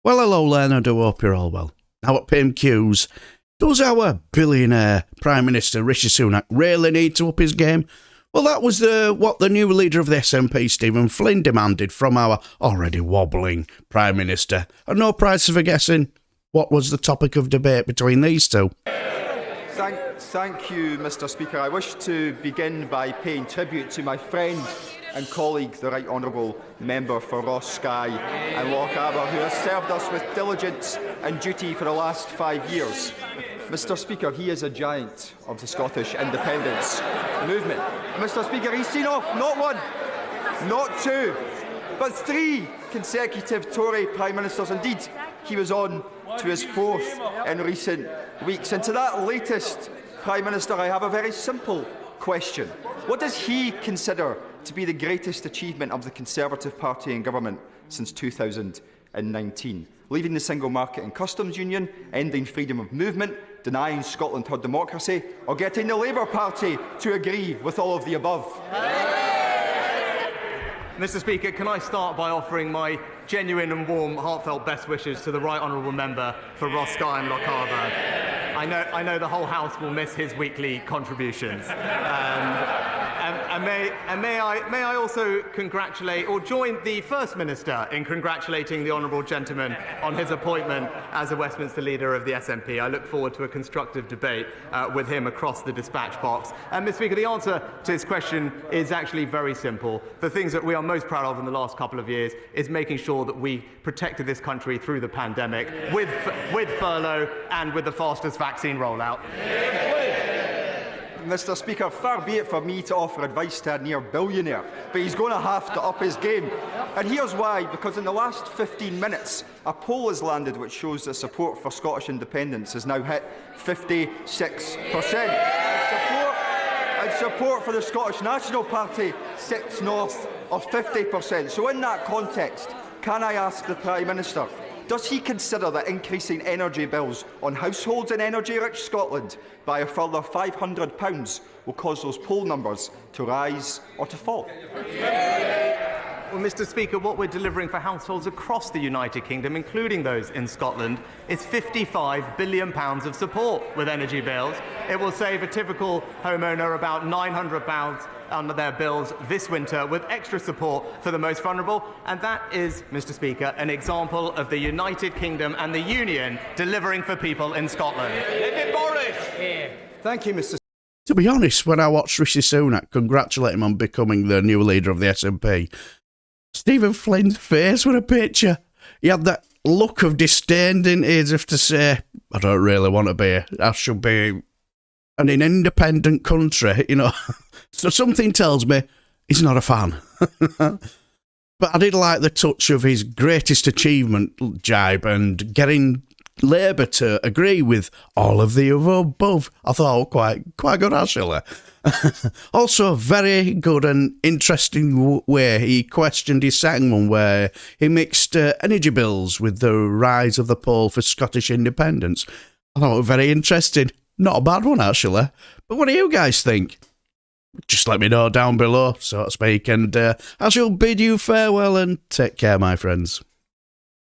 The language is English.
Well, hello, Leonard. I hope you're all well. Now at PMQs, does our billionaire Prime Minister Rishi Sunak really need to up his game? Well, that was what the new leader of the SNP, Stephen Flynn, demanded from our already wobbling Prime Minister. And no prize for guessing what was the topic of debate between these two. Thank you, Mr. Speaker. I wish to begin by paying tribute to my friend and colleague, the Right Honourable Member for Ross Skye and Loch Aber, who has served us with diligence and duty for the last 5 years. Mr. Speaker, he is a giant of the Scottish independence movement. Mr. Speaker, he's seen off not one, not two, but 3 consecutive Tory Prime Ministers. Indeed, he was on to his 4th in recent weeks. And to that latest Prime Minister, I have a very simple question. What does he consider to be the greatest achievement of the Conservative Party in government since 2019? Leaving the single market and customs union, ending freedom of movement, denying Scotland her democracy, or getting the Labour Party to agree with all of the above? Mr. Speaker, can I start by offering my genuine and warm, heartfelt best wishes to the Right Honourable Member for Ross Skye and Loch Aber. I know the whole House will miss his weekly contributions. And may I also congratulate or join the First Minister in congratulating the honourable gentleman on his appointment as a Westminster leader of the SNP. I look forward to a constructive debate with him across the dispatch box. Mr. Speaker, the answer to this question is actually very simple. The things that we are most proud of in the last couple of years is making sure that we protected this country through the pandemic with furlough and with the fastest vaccine rollout. Mr. Speaker, far be it for me to offer advice to a near billionaire, but he's going to have to up his game. And here's why: because in the last 15 minutes, a poll has landed which shows that support for Scottish independence has now hit 56%. And support for the Scottish National Party sits north of 50%. So in that context, can I ask the Prime Minister, does he consider that increasing energy bills on households in energy-rich Scotland by a further £500 will cause those poll numbers to rise or to fall? Well, Mr. Speaker, what we're delivering for households across the United Kingdom, including those in Scotland, is £55 billion of support with energy bills. It will save a typical homeowner about £900 on their bills this winter, with extra support for the most vulnerable. And that is, Mr. Speaker, an example of the United Kingdom and the Union delivering for people in Scotland. Thank you, Mr. To be honest, when I watched Rishi Sunak congratulate him on becoming the new leader of the SNP, Stephen Flynn's face was a picture. He had that look of disdain, didn't he, as if to say, I don't really want to be here. I should be in an independent country, you know. So something tells me he's not a fan. But I did like the touch of his greatest achievement jibe and getting Labour to agree with all of the above. I thought quite good, actually. Also, very good and interesting way he questioned his second one, where he mixed energy bills with the rise of the poll for Scottish independence. I thought it was very interesting. Not a bad one, actually. But what do you guys think? Just let me know down below, so to speak, and I shall bid you farewell and take care, my friends.